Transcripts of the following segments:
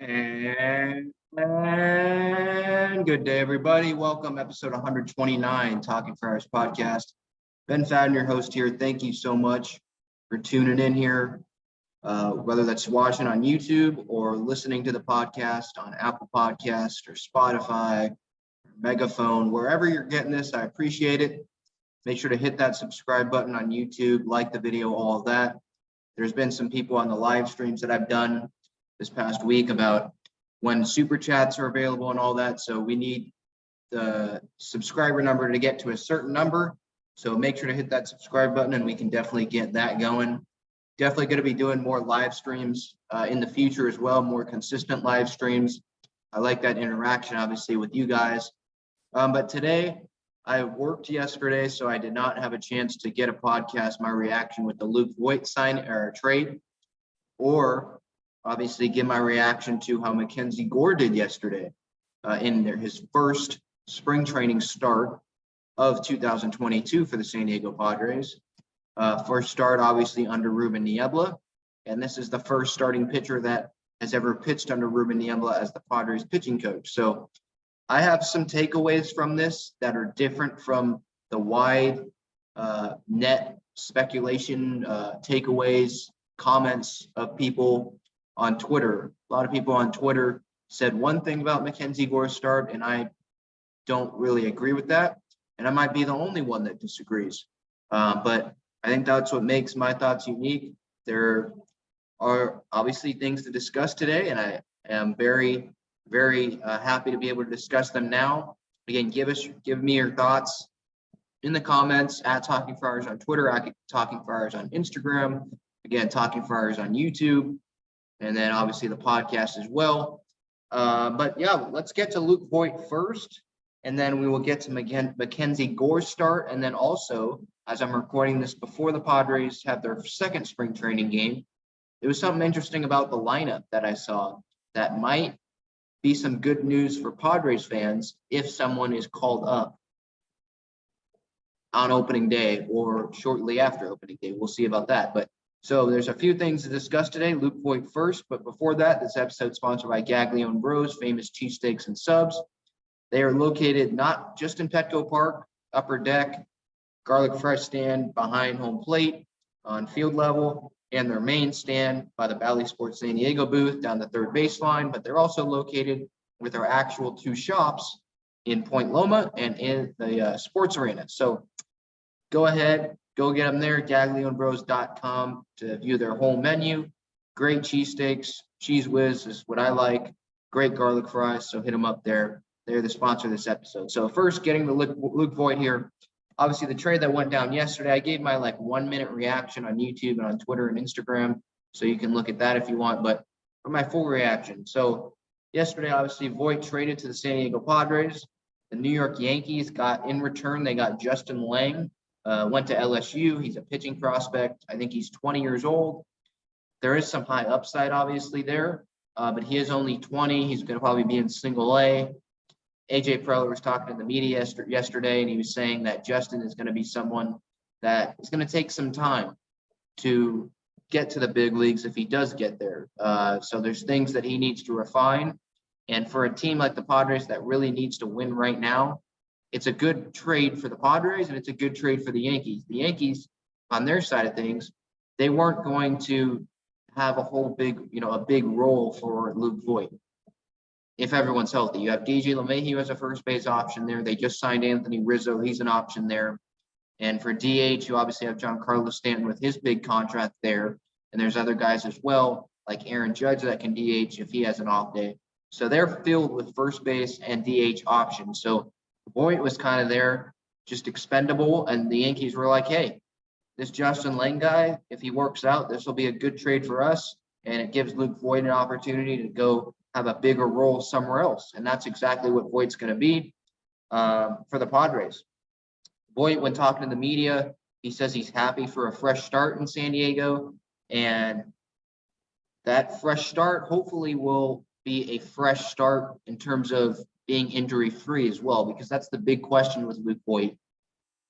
And good day, everybody. Welcome, episode 129, Talking Friars podcast. Ben Fadden, your host here. Thank you so much for tuning in here, whether that's watching on YouTube or listening to the podcast on Apple Podcast or Spotify, or Megaphone, wherever you're getting this. I appreciate it. Make sure to hit that subscribe button on YouTube, like the video, all of that. There's been some people on the live streams that I've done this past week about when super chats are available and all that. So we need the subscriber number to get to a certain number. So make sure to hit that subscribe button and we can definitely get that going. Definitely going to be doing more live streams in the future as well, more consistent live streams. I like that interaction, obviously, with you guys. But today, I worked yesterday, so I did not have a chance to get a podcast, my reaction with the Luke Voit sign or trade, or obviously give my reaction to how MacKenzie Gore did yesterday in his first spring training start of 2022 for the San Diego Padres. First start, obviously, under Ruben Niebla, and this is the first starting pitcher that has ever pitched under Ruben Niebla as the Padres pitching coach. So I have some takeaways from this that are different from the wide net speculation takeaways, comments of people on Twitter. A lot of people on Twitter said one thing about MacKenzie Gore's start, and I don't really agree with that. And I might be the only one that disagrees. But I think that's what makes my thoughts unique. There are obviously things to discuss today, and I am very, very happy to be able to discuss them now. Again, give me your thoughts in the comments at Talking Friars on Twitter, at Talking Friars on Instagram, again, Talking Friars on YouTube, and then obviously the podcast as well. But yeah, let's get to Luke Voit first, and then we will get to MacKenzie Gore's start. And then also, as I'm recording this before the Padres have their second spring training game, there was something interesting about the lineup that I saw that might be some good news for Padres fans if someone is called up on opening day or shortly after opening day. We'll see about that. But so there's a few things to discuss today. Luke Voit first, but before that, this episode is sponsored by Gaglione Bros, famous cheesesteaks and subs. They are located not just in Petco Park, upper deck, garlic fresh stand behind home plate on field level, and their main stand by the Bally Sports San Diego booth down the third baseline. But they're also located with our actual two shops in Point Loma and in the sports arena. So go ahead, go get them there, gaglionebros.com to view their whole menu. Great cheesesteaks, Cheese Whiz is what I like. Great garlic fries, so hit them up there. They're the sponsor of this episode. So first, getting the Luke Voit here. Obviously, the trade that went down yesterday, I gave my 1 minute reaction on YouTube and on Twitter and Instagram, so you can look at that if you want. But for my full reaction, so yesterday, obviously, Voit traded to the San Diego Padres. The New York Yankees got, in return, they got Justin Lang. Went to LSU. He's a pitching prospect. I think he's 20 years old. There is some high upside, obviously, there, but he is only 20. He's going to probably be in single A. AJ Preller was talking to the media yesterday, and he was saying that Justin is going to be someone that is going to take some time to get to the big leagues if he does get there. So there's things that he needs to refine. And for a team like the Padres that really needs to win right now, it's a good trade for the Padres, and it's a good trade for the Yankees. The Yankees, on their side of things, they weren't going to have a big role for Luke Voit if everyone's healthy. You have DJ LeMahieu as a first base option there. They just signed Anthony Rizzo. He's an option there. And for DH, you obviously have Giancarlo Stanton with his big contract there. And there's other guys as well, like Aaron Judge, that can DH if he has an off day. So they're filled with first base and DH options. So Voit was kind of there, just expendable. And the Yankees were like, hey, this Justin Lang guy, if he works out, this will be a good trade for us. And it gives Luke Voit an opportunity to go have a bigger role somewhere else. And that's exactly what Voit's going to be for the Padres. Voit, when talking to the media, he says he's happy for a fresh start in San Diego. And that fresh start hopefully will be a fresh start in terms of being injury-free as well, because that's the big question with Luke Voit.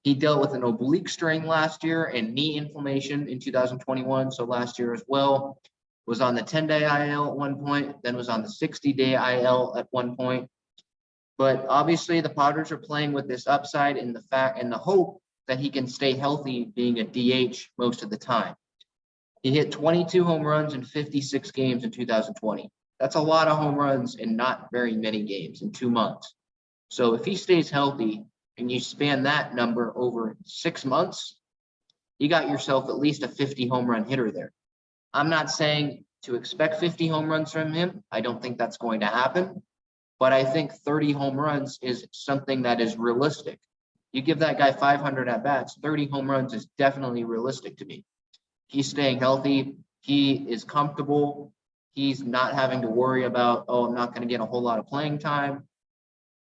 He dealt with an oblique strain last year and knee inflammation in 2021, so last year as well. was on the 10-day IL at one point, then was on the 60-day IL at one point. But obviously the Padres are playing with this upside in the hope that he can stay healthy being a DH most of the time. He hit 22 home runs in 56 games in 2020. That's a lot of home runs in not very many games in 2 months. So if he stays healthy and you span that number over 6 months, you got yourself at least a 50 home run hitter there. I'm not saying to expect 50 home runs from him. I don't think that's going to happen. But I think 30 home runs is something that is realistic. You give that guy 500 at-bats, 30 home runs is definitely realistic to me. He's staying healthy. He is comfortable. He's not having to worry about, oh, I'm not going to get a whole lot of playing time.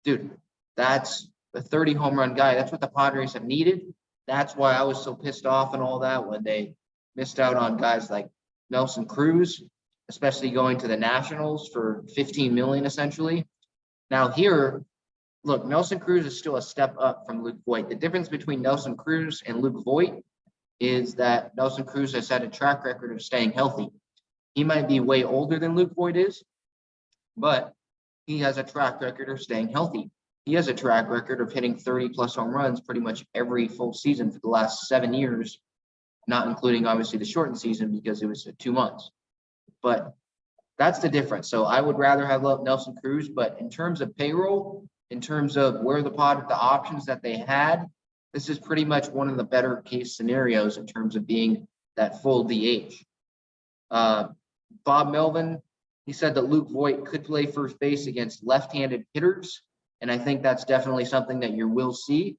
Dude, that's a 30 home run guy. That's what the Padres have needed. That's why I was so pissed off and all that when they missed out on guys like Nelson Cruz, especially going to the Nationals for $15 million essentially. Now here, look, Nelson Cruz is still a step up from Luke Voit. The difference between Nelson Cruz and Luke Voit is that Nelson Cruz has had a track record of staying healthy. He might be way older than Luke Voit is, but he has a track record of staying healthy. He has a track record of hitting 30-plus home runs pretty much every full season for the last 7 years, not including obviously the shortened season because it was 2 months. But that's the difference. So I would rather have Nelson Cruz, but in terms of payroll, in terms of where the options that they had, this is pretty much one of the better case scenarios in terms of being that full DH. Bob Melvin, he said that Luke Voit could play first base against left-handed hitters, and I think that's definitely something that you will see.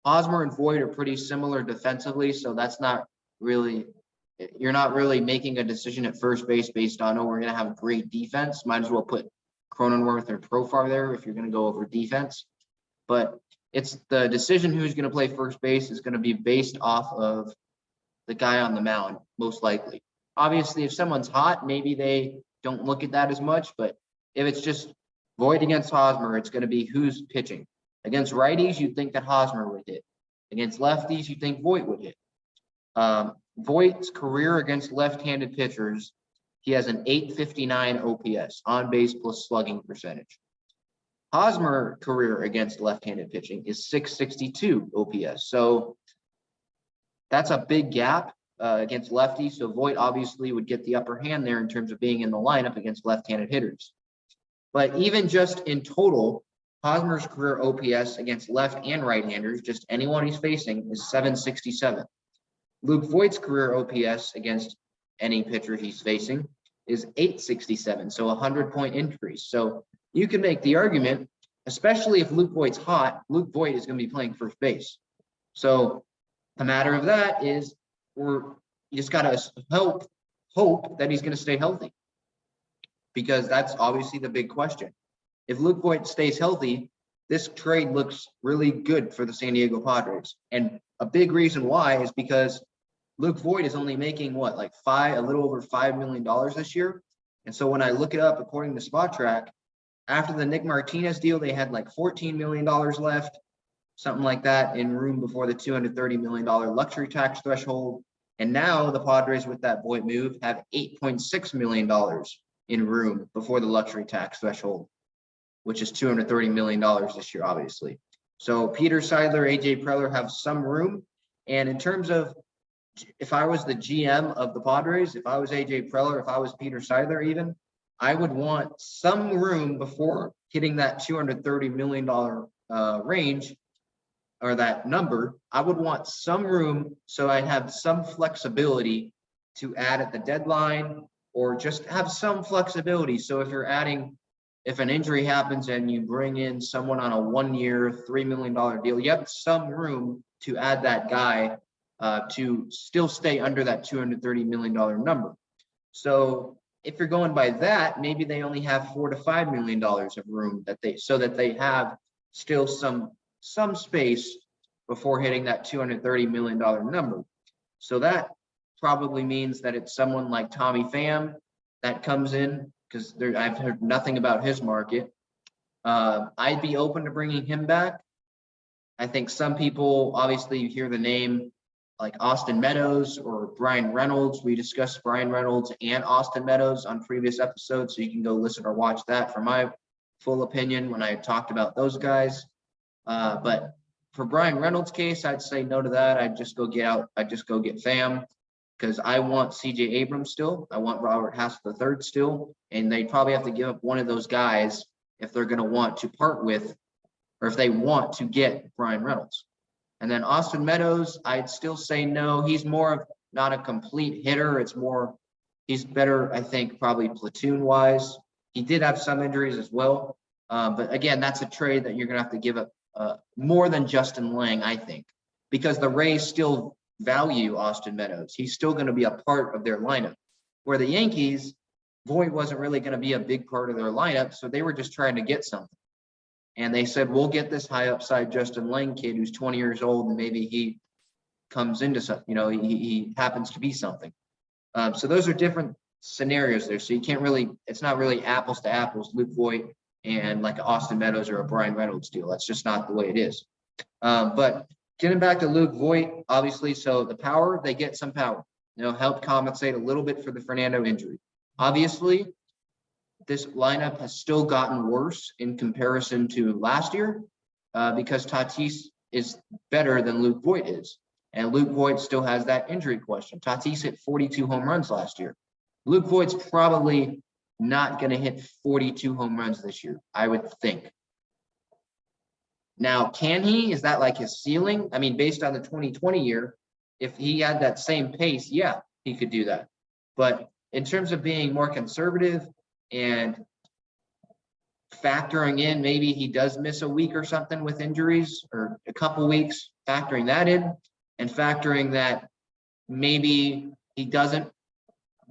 Hosmer and Voit are pretty similar defensively, so that's not really – you're not really making a decision at first base based on, oh, we're going to have a great defense. Might as well put Cronenworth or Profar there if you're going to go over defense. But it's the decision who's going to play first base is going to be based off of the guy on the mound, most likely. Obviously, if someone's hot, maybe they don't look at that as much. But if it's just Voit against Hosmer, it's going to be who's pitching. Against righties, you'd think that Hosmer would hit. Against lefties, you'd think Voit would hit. Voigt's career against left-handed pitchers, he has an 859 OPS, on base plus slugging percentage. Hosmer career against left-handed pitching is 662 OPS. So that's a big gap against lefties. So Voit obviously would get the upper hand there in terms of being in the lineup against left-handed hitters. But even just in total, Hosmer's career OPS against left and right-handers, just anyone he's facing, is 767. Luke Voit's career OPS against any pitcher he's facing is 867, so a 100-point increase. So you can make the argument, especially if Luke Voit's hot, Luke Voit is going to be playing first base. So the matter of that is you just got to hope that he's going to stay healthy, because that's obviously the big question. If Luke Voit stays healthy, this trade looks really good for the San Diego Padres. And a big reason why is because Luke Voit is only making a little over $5 million this year. And so when I look it up, according to Spot Track, after the Nick Martinez deal, they had like $14 million left, something like that, in room before the $230 million luxury tax threshold. And now the Padres, with that Voit move, have $8.6 million in room before the luxury tax threshold, which is $230 million this year, obviously. So Peter Seidler, AJ Preller have some room. And in terms of, if I was the GM of the Padres, if I was AJ Preller, if I was Peter Seidler even, I would want some room before hitting that $230 million range, or that number. I would want some room so I'd have some flexibility to add at the deadline, or just have some flexibility. So if an injury happens and you bring in someone on a 1-year, $3 million deal, you have some room to add that guy to still stay under that $230 million number. So if you're going by that, maybe they only have $4 to $5 million of room so that they have still some space before hitting that $230 million number. So that probably means that it's someone like Tommy Pham that comes in, because I've heard nothing about his market. I'd be open to bringing him back. I think some people, obviously, you hear the name like Austin Meadows or Brian Reynolds. We discussed Brian Reynolds and Austin Meadows on previous episodes, so you can go listen or watch that for my full opinion when I talked about those guys. But for Brian Reynolds' case, I'd say no to that. I'd just go get Pham, because I want CJ Abrams still. I want Robert Hassel III still, and they probably have to give up one of those guys if they're going to want to part with, or if they want to get Brian Reynolds. And then Austin Meadows, I'd still say no. He's more of not a complete hitter. It's more, he's better, I think, probably platoon wise. He did have some injuries as well. But again, that's a trade that you're going to have to give up more than Justin Lang, I think, because the Rays still value Austin Meadows. He's still going to be a part of their lineup. Where the Yankees, Voit wasn't really going to be a big part of their lineup, so they were just trying to get something. And they said, we'll get this high upside Justin Lang kid who's 20 years old, and maybe he comes into something, you know, he happens to be something. So those are different scenarios there. So you can't really, it's not really apples to apples, Luke Voit and like Austin Meadows or a Brian Reynolds deal. That's just not the way it is. But getting back to Luke Voit, obviously, so the power, they get some power, you know, helped compensate a little bit for the Fernando injury. Obviously, this lineup has still gotten worse in comparison to last year because Tatis is better than Luke Voit is. And Luke Voit still has that injury question. Tatis hit 42 home runs last year. Luke Voit's probably not going to hit 42 home runs this year, I would think. Now, can he? Is that like his ceiling? I mean, based on the 2020 year, if he had that same pace, yeah, he could do that. But in terms of being more conservative and factoring in, maybe he does miss a week or something with injuries, or a couple weeks, factoring that in, and factoring that maybe he doesn't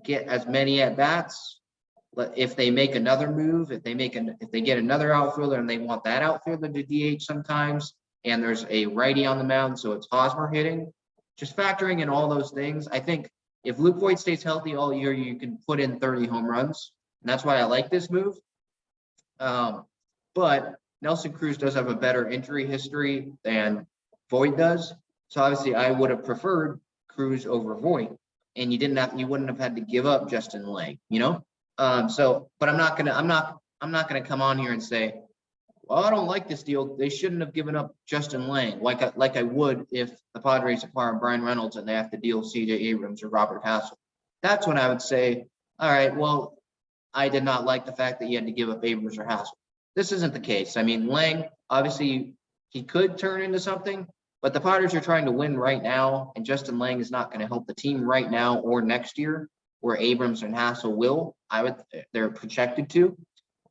get as many at bats. If they make another move, if they get another outfielder and they want that outfielder to DH sometimes, and there's a righty on the mound, so it's Hosmer hitting, just factoring in all those things, I think if Luke Voit stays healthy all year, you can put in 30 home runs. And that's why I like this move. But Nelson Cruz does have a better injury history than Voit does. So obviously I would have preferred Cruz over Voit, and you wouldn't have had to give up Justin Lang, you know? But I'm not gonna come on here and say, well, I don't like this deal. They shouldn't have given up Justin Lang like I would if the Padres acquire Brian Reynolds and they have to deal CJ Abrams or Robert Hassel. That's when I would say, all right, well, I did not like the fact that you had to give up Abrams or Hassel. This isn't the case. I mean, Lang, obviously, he could turn into something, but the Padres are trying to win right now, and Justin Lang is not going to help the team right now or next year, where Abrams and Hassel will. They're projected to.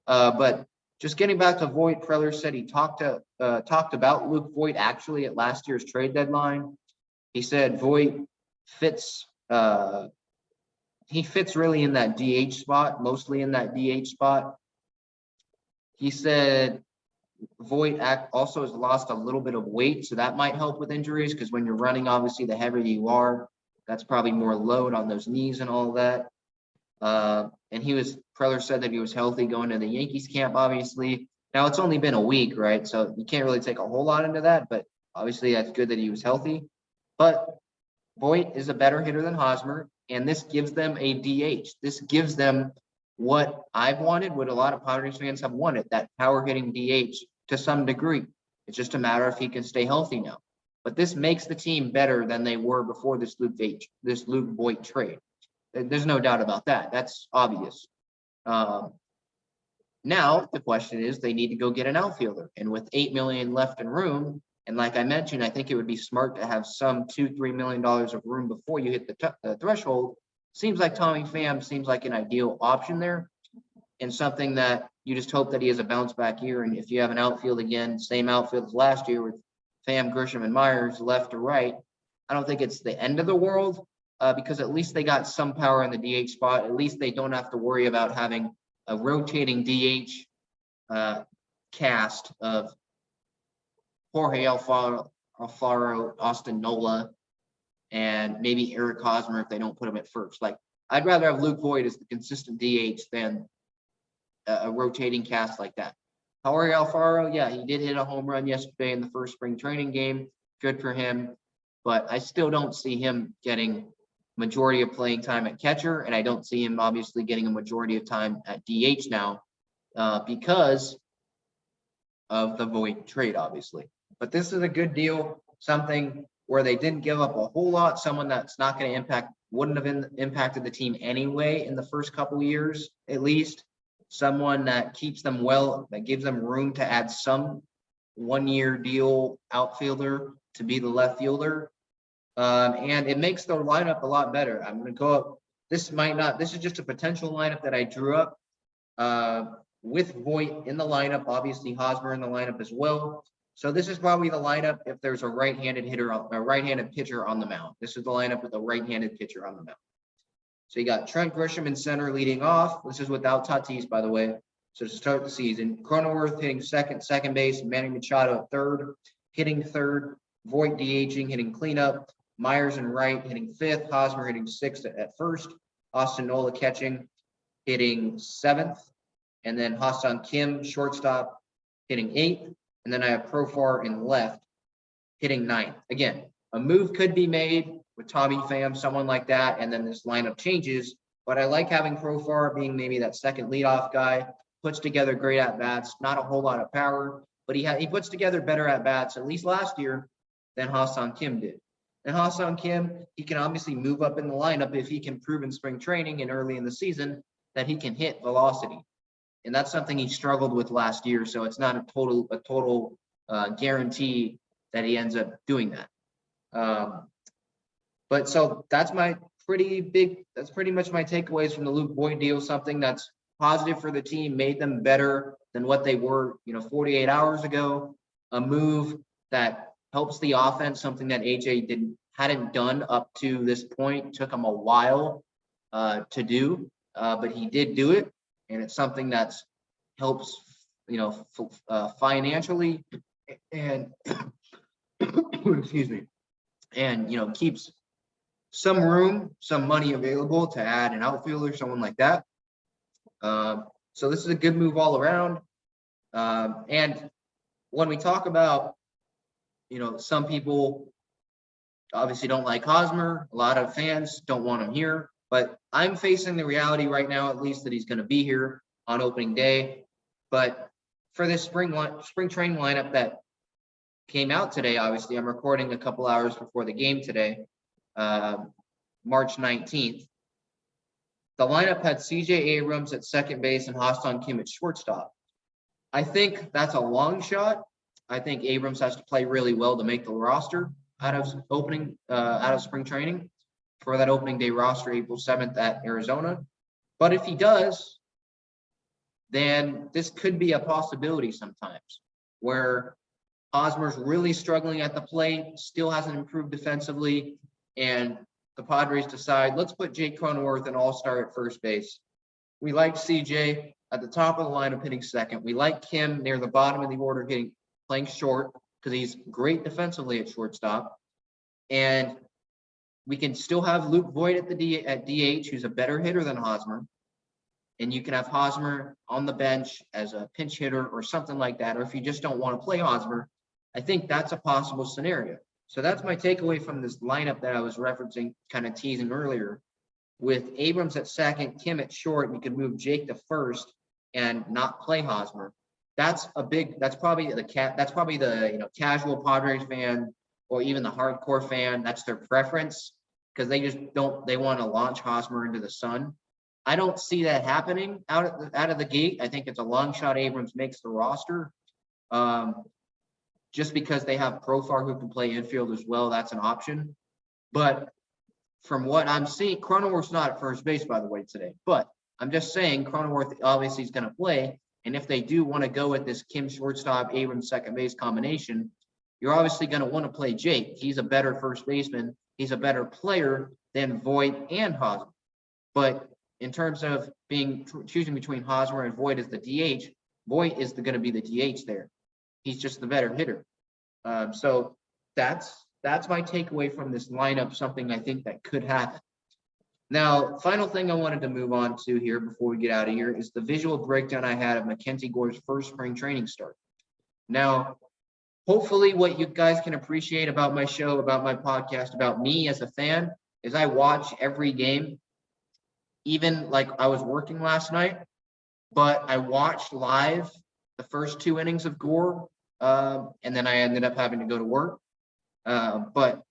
But just getting back to Voit, Preller said he talked about Luke Voit actually at last year's trade deadline. He said Voit fits. He fits really in that DH spot, mostly in that DH spot. He said Voit also has lost a little bit of weight, so that might help with injuries, because when you're running, obviously, the heavier you are, that's probably more load on those knees and all that. And Preller said that he was healthy going to the Yankees camp, obviously. Now, it's only been a week, right? So you can't really take a whole lot into that, but obviously that's good that he was healthy. But Voit is a better hitter than Hosmer, and this gives them a DH. This gives them what I've wanted, what a lot of Padres fans have wanted, that power-hitting DH to some degree. It's just a matter if he can stay healthy now. But this makes the team better than they were before this Luke Voit trade. There's no doubt about that. That's obvious. Now the question is, they need to go get an outfielder, and with $8 million left in room, and like I mentioned, I think it would be smart to have some $2-3 million of room before you hit the threshold. Seems like Tommy Pham seems like an ideal option there, and something that you just hope that he has a bounce back year. And if you have an outfield again, same outfield as last year with Pham, Grisham, and Myers left to right, I don't think it's the end of the world, because at least they got some power in the DH spot. At least they don't have to worry about having a rotating DH cast of Jorge Alfaro, Austin Nola, and maybe Eric Hosmer if they don't put him at first. Like, I'd rather have Luke Voit as the consistent DH than a rotating cast like that. Jorge Alfaro, yeah, he did hit a home run yesterday in the first spring training game. Good for him. but I still don't see him getting majority of playing time at catcher, and I don't see him obviously getting a majority of time at DH now because of the Voit trade, obviously. But this is a good deal, something where they didn't give up a whole lot, someone that's not going to wouldn't have impacted the team anyway in the first couple years, at least. Someone that keeps them well, that gives them room to add some one-year deal outfielder to be the left fielder. And it makes their lineup a lot better. I'm going to go up. This is just a potential lineup that I drew up with Voit in the lineup, obviously Hosmer in the lineup as well. So this is probably the lineup if there's a right-handed pitcher on the mound. This is the lineup with a right-handed pitcher on the mound. So you got Trent Grisham in center leading off. This is without Tatis, by the way. So to start the season, Cronenworth hitting second base, Manny Machado at third, hitting third, Voit DHing, hitting cleanup, Myers in right, hitting fifth, Hosmer hitting sixth at first, Austin Nola catching, hitting seventh, and then Ha-Seong Kim, shortstop, hitting eighth, and then I have Profar in left, hitting ninth. Again, a move could be made with Tommy Pham, someone like that, and then this lineup changes, but I like having Profar being maybe that second leadoff guy, puts together great at-bats, not a whole lot of power, but he puts together better at-bats, at least last year, than Ha-Seong Kim did. And Ha-Seong Kim, he can obviously move up in the lineup if he can prove in spring training and early in the season that he can hit velocity. And that's something he struggled with last year, so it's not a total guarantee that he ends up doing that. But so that's pretty much my takeaways from the Luke Voit deal, something that's positive for the team, made them better than what they were, 48 hours ago, a move that helps the offense, something that AJ hadn't done up to this point, took him a while to do, but he did do it, and it's something that's helps, financially and excuse me, and keeps some money available to add an outfielder, someone like that. So this is a good move all around. And when we talk about, some people obviously don't like Hosmer. A lot of fans don't want him here, but I'm facing the reality right now, at least, that he's going to be here on opening day. But for this spring training lineup that came out today, obviously, I'm recording a couple hours before the game today, March 19th. The lineup had CJ Abrams at second base and Ha-Seong Kim at shortstop. I think that's a long shot. I think Abrams has to play really well to make the roster out of spring training for that opening day roster, April 7th at Arizona. But if he does, then this could be a possibility sometimes where Hosmer's really struggling at the plate, still hasn't improved defensively, and the Padres decide, let's put Jake Cronenworth, an all-star, at first base. We like CJ at the top of the lineup hitting second. We like Kim near the bottom of the order playing short because he's great defensively at shortstop. And we can still have Luke Voit at DH, who's a better hitter than Hosmer. And you can have Hosmer on the bench as a pinch hitter or something like that. Or if you just don't want to play Hosmer, I think that's a possible scenario. So that's my takeaway from this lineup that I was referencing, kind of teasing earlier. With Abrams at second, Kim at short, you could move Jake to first and not play Hosmer. That's probably the casual Padres fan or even the hardcore fan. That's their preference because they want to launch Hosmer into the sun. I don't see that happening out of the gate. I think it's a long shot Abrams makes the roster. Just because they have Profar who can play infield as well, that's an option. But from what I'm seeing, Cronenworth's not at first base, by the way, today. But I'm just saying Cronenworth obviously is going to play. And if they do want to go with this Kim shortstop, Abrams second base combination, you're obviously going to want to play Jake. He's a better first baseman. He's a better player than Voit and Hosmer. But in terms of choosing between Hosmer and Voit as the DH, Voit is going to be the DH there. He's just the better hitter. So that's my takeaway from this lineup, something I think that could happen. Now, final thing I wanted to move on to here before we get out of here is the visual breakdown I had of MacKenzie Gore's first spring training start. Now, hopefully what you guys can appreciate about my show, about my podcast, about me as a fan is I watch every game, even like I was working last night, but I watched live the first 2 innings of Gore, and then I ended up having to go to work. But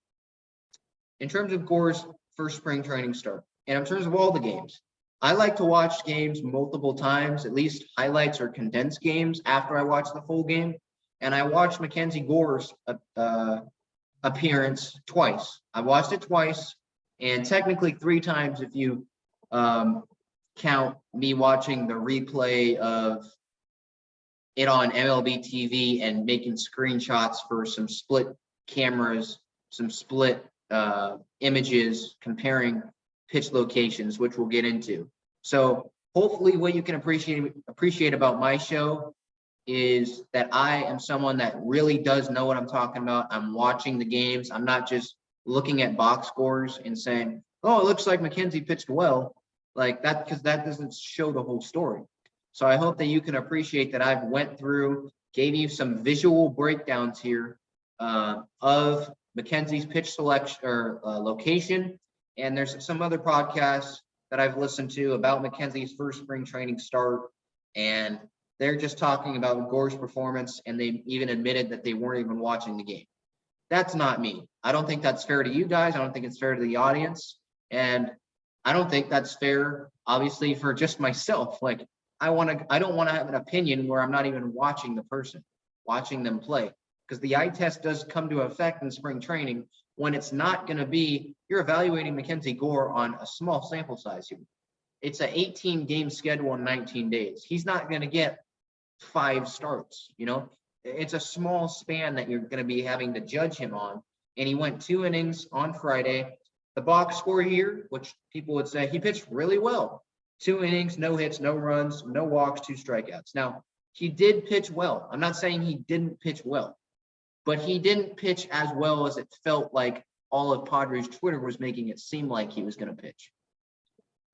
in terms of Gore's first spring training start, and in terms of all the games, I like to watch games multiple times, at least highlights or condensed games after I watch the full game. And I watched MacKenzie Gore's appearance twice. I watched it twice, and technically 3 times if you count me watching the replay of it on MLB TV and making screenshots for some split cameras, some split images comparing pitch locations, which we'll get into. So hopefully what you can appreciate about my show is that I am someone that really does know what I'm talking about. I'm watching the games. I'm not just looking at box scores and saying, oh, it looks like MacKenzie pitched well, like that, because that doesn't show the whole story. So I hope that you can appreciate that I've went through, gave you some visual breakdowns here of MacKenzie's pitch selection or location. And there's some other podcasts that I've listened to about MacKenzie's first spring training start, and they're just talking about Gore's performance, and they even admitted that they weren't even watching the game. That's not me. I don't think that's fair to you guys. I don't think it's fair to the audience. And I don't think that's fair, obviously, for just myself. Like, I don't want to have an opinion where I'm not even watching the person, watching them play. Because the eye test does come to effect in spring training when it's not going to be, you're evaluating MacKenzie Gore on a small sample size here. It's an 18-game schedule in 19 days. He's not going to get 5 starts, you know? It's a small span that you're going to be having to judge him on. And he went 2 innings on Friday. The box score here, which people would say he pitched really well. 2 innings, no hits, no runs, no walks, 2 strikeouts. Now, he did pitch well. I'm not saying he didn't pitch well, but he didn't pitch as well as it felt like all of Padres Twitter was making it seem like he was going to pitch,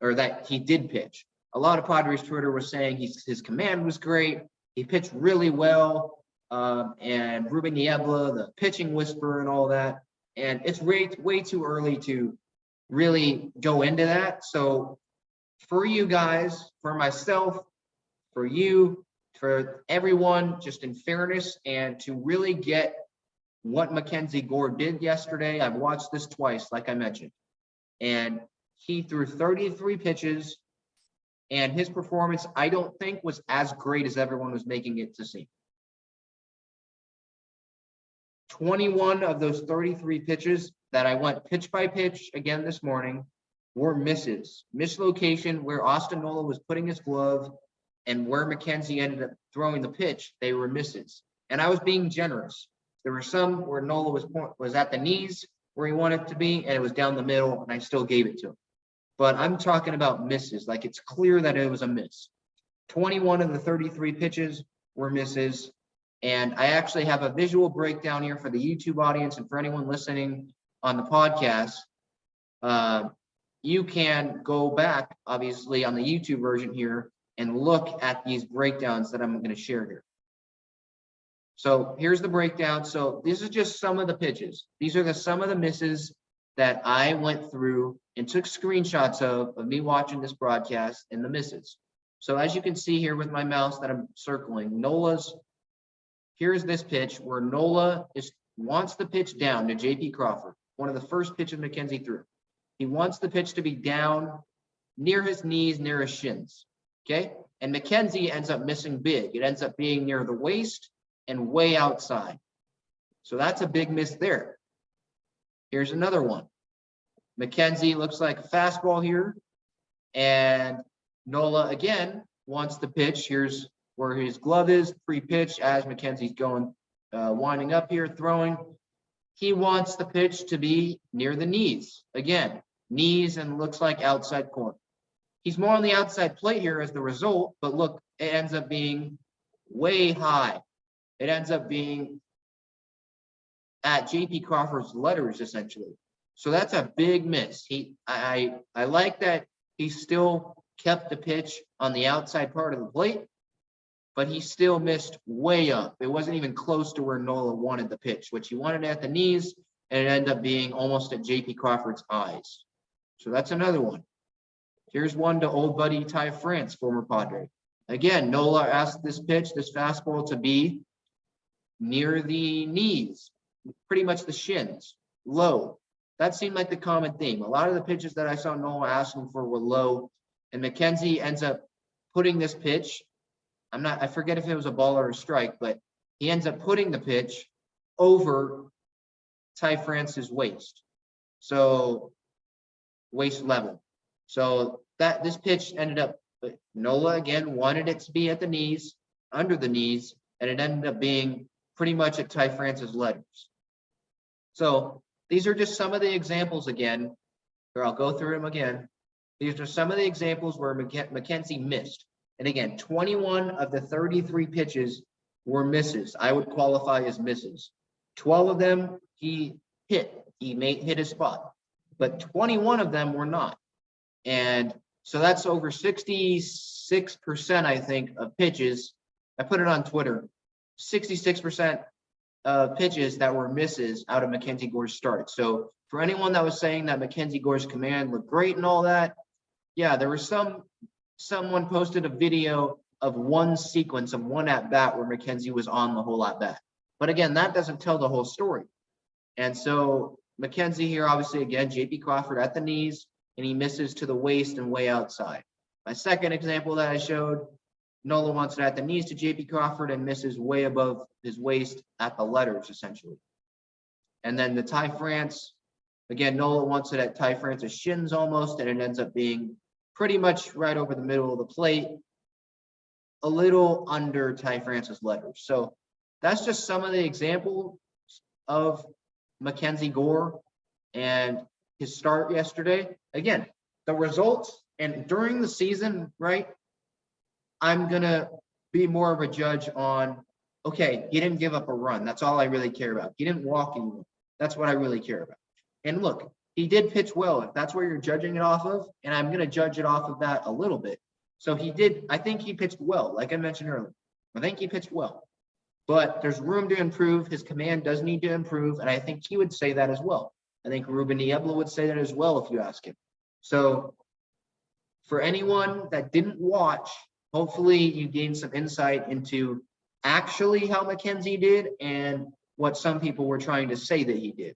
or that he did pitch. A lot of Padres Twitter was saying his command was great. He pitched really well. And Ruben Niebla, the pitching whisperer and all that. And it's way too early to really go into that. So for you guys, for myself, for you, for everyone, just in fairness and to really get what MacKenzie Gore did yesterday, I've watched this twice, like I mentioned. And he threw 33 pitches, and his performance, I don't think, was as great as everyone was making it to seem. 21 of those 33 pitches that I went pitch by pitch again this morning were misses. Mislocation where Austin Nola was putting his glove and where MacKenzie ended up throwing the pitch, they were misses. And I was being generous. There were some where Nola was at the knees where he wanted to be, and it was down the middle, and I still gave it to him. But I'm talking about misses. Like, it's clear that it was a miss. 21 of the 33 pitches were misses. And I actually have a visual breakdown here for the YouTube audience and for anyone listening on the podcast. You can go back, obviously, on the YouTube version here and look at these breakdowns that I'm going to share here. So here's the breakdown. So this is just some of the pitches. These are some of the misses that I went through and took screenshots of me watching this broadcast and the misses. So as you can see here with my mouse that I'm circling, here's this pitch where Nola wants the pitch down to J.P. Crawford, one of the first pitches MacKenzie threw. He wants the pitch to be down near his knees, near his shins, okay? And MacKenzie ends up missing big. It ends up being near the waist and way outside. So that's a big miss there. Here's another one. MacKenzie looks like a fastball here, and Nola again wants the pitch. Here's where his glove is pre-pitch as MacKenzie's going, winding up here, throwing. He wants the pitch to be near the knees. Again, knees and looks like outside corner. He's more on the outside plate here as the result, but look, it ends up being way high. It ends up being at J.P. Crawford's letters, essentially. So that's a big miss. I like that he still kept the pitch on the outside part of the plate, but he still missed way up. It wasn't even close to where Nola wanted the pitch, which he wanted at the knees, and it ended up being almost at J.P. Crawford's eyes. So that's another one. Here's one to old buddy Ty France, former Padre. Again, Nola asked this fastball, to be near the knees, pretty much the shins, low. That seemed like the common theme. A lot of the pitches that I saw Nola asking for were low, and MacKenzie ends up putting this pitch. I forget if it was a ball or a strike, but he ends up putting the pitch over Ty France's waist. So waist level. So this pitch ended up, Nola again wanted it to be at the knees, under the knees, and it ended up being pretty much at Ty France's letters. So these are just some of the examples again, or I'll go through them again. These are some of the examples where MacKenzie missed. And again, 21 of the 33 pitches were misses. I would qualify as misses. 12 of them he hit. He hit his spot. But 21 of them were not. And so that's over 66%, I think, of pitches. I put it on Twitter. 66% of pitches that were misses out of MacKenzie Gore's start. So for anyone that was saying that MacKenzie Gore's command looked great and all that, yeah, there was someone posted a video of one sequence of one at bat where MacKenzie was on the whole at bat. But again, that doesn't tell the whole story. And so MacKenzie here, obviously, again, J.P. Crawford at the knees, and he misses to the waist and way outside. My second example that I showed, Nola wants it at the knees to J.P. Crawford and misses way above his waist at the letters, essentially. And then the Ty France, again, Nola wants it at Ty France's shins almost, and it ends up being pretty much right over the middle of the plate, a little under Ty France's letters. So that's just some of the examples of MacKenzie Gore and his start yesterday. Again, the results, and during the season, right, I'm going to be more of a judge on, okay, he didn't give up a run. That's all I really care about. He didn't walk anyone. That's what I really care about. And look, he did pitch well, if that's where you're judging it off of, and I'm going to judge it off of that a little bit. So I think he pitched well, like I mentioned earlier. I think he pitched well. But there's room to improve. His command does need to improve, and I think he would say that as well. I think Ruben Niebla would say that as well if you ask him. So for anyone that didn't watch, hopefully you gained some insight into actually how MacKenzie did and what some people were trying to say that he did.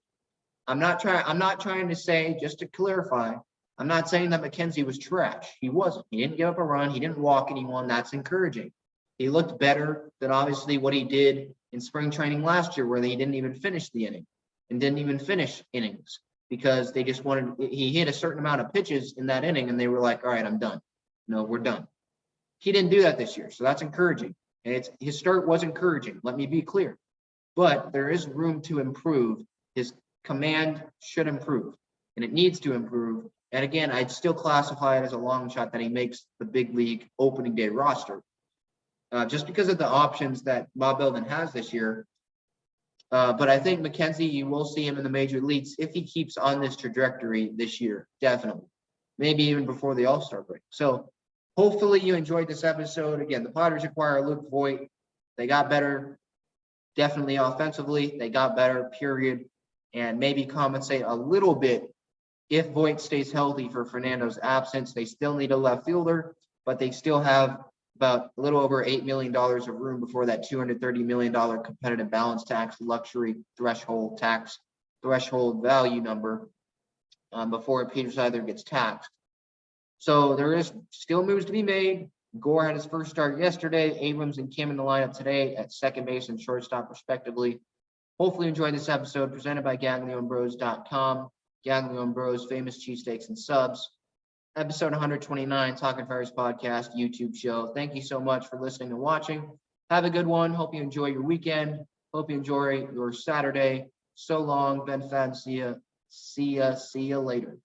I'm not trying to say, just to clarify, I'm not saying that MacKenzie was trash. He wasn't. He didn't give up a run. He didn't walk anyone. That's encouraging. He looked better than obviously what he did in spring training last year, where he didn't even finish the inning and didn't even finish innings because they just he hit a certain amount of pitches in that inning and they were like, all right, I'm done. No, we're done. He didn't do that this year. So that's encouraging. And his start was encouraging. Let me be clear. But there is room to improve. His command should improve, and it needs to improve. And again, I'd still classify it as a long shot that he makes the big league opening day roster, just because of the options that Bob Belden has this year. But I think MacKenzie, you will see him in the major leagues if he keeps on this trajectory this year, definitely. Maybe even before the All-Star break. So hopefully you enjoyed this episode. Again, the Padres acquire Luke Voit. They got better, definitely offensively. They got better, period. And maybe compensate a little bit if Voit stays healthy for Fernando's absence. They still need a left fielder, but they still have about a little over $8 million of room before that $230 million competitive balance tax luxury threshold value number before Peter Seidler gets taxed. So there is still moves to be made. Gore had his first start yesterday. Abrams and Kim in the lineup today at second base and shortstop, respectively. Hopefully you enjoyed this episode presented by GaglioandBros.com. Gaglio and Bros, famous cheesesteaks and subs. Episode 129, Talking Friars podcast, YouTube show. Thank you so much for listening and watching. Have a good one. Hope you enjoy your weekend. Hope you enjoy your Saturday. So long, Ben Fadden. See ya later.